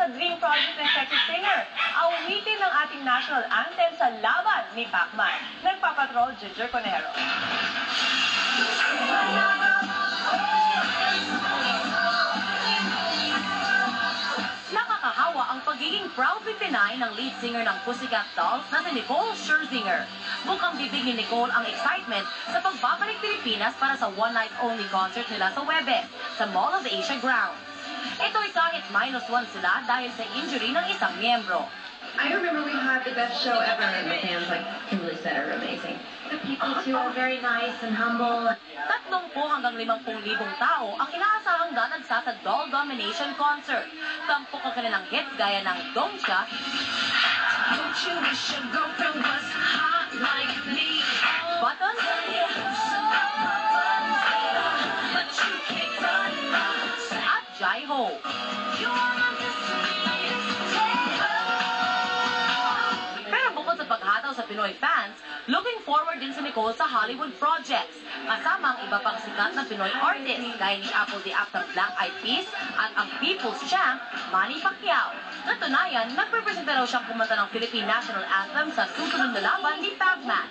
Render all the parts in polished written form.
sa Dream Project ng Sexy Singer. Awitin ng ating national anthem sa laban ni Pacman. Nagpapatrol, Ginger Conero. Nakakahawa ang pagiging proudly Pinay ng lead singer ng Pussycat Dolls na si Nicole Scherzinger. Bukang bibig ni Nicole ang excitement sa pagbabalik Pilipinas para sa one-night-only concert nila sa Webe, sa Mall of Asia Grounds. Ito'y kahit -1 sila dahil sa injury ng isang miyembro. I remember we had the best show ever, and the fans, like Kimberly said, are amazing. The people too are very nice and humble. 30 hanggang 50,000 tao ang inaasahang dadagsa sa Doll Domination Concert. Tampok ang kanilang hits gaya ng Don't Ya, Don't you wish your girlfriend was hot like me? Buttons, But you can't run. at Jai Ho. You are my destiny. Pero bukod sa paghataw sa Pinoy fans, looking forward din si Nicole sa Hollywood projects. Kasama ang iba pang sikat na Pinoy artists gaya ni Apple the Act ng Black Eyed Peas at ang People's Champ, Manny Pacquiao. Natunayan, nagprepresenta raw siyang kumanta ng Philippine National Anthem sa susunod na laban ni Pacman.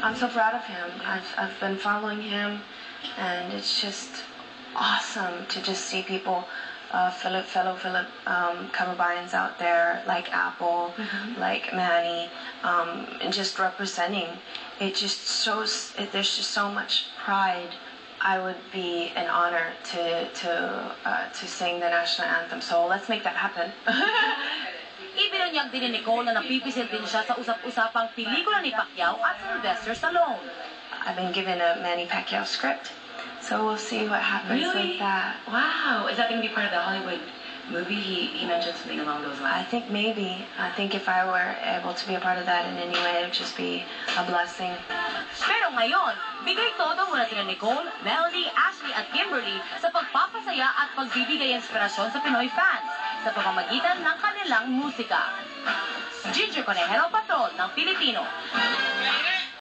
I'm so proud of him. I've been following him, and it's just awesome to just see people, fellow Philip Cumberbatchans out there, like Apple, like Manny, and just representing. It just shows. There's just so much pride. I would be an honor to sing the national anthem. So let's make that happen. Ibinunyag din ni Nicole na napipisil din siya sa usap-usapang pelikula ni Pacquiao at Sylvester Stallone. I've been given a Manny Pacquiao script, so we'll see what happens with that. Wow, is that going to be part of the Hollywood movie? He mentioned something along those I lines. think maybe. I think if I were able to be a part of that in any way, it would just be a blessing. Pero ngayon, bigay todo muna sila Nicole, Melody, Ashley at Kimberly sa pagpapasaya at pagbibigay inspirasyon sa Pinoy fans sa pamamagitan ng kanilang musika. Ginger Conejero, Patrol ng Pilipino.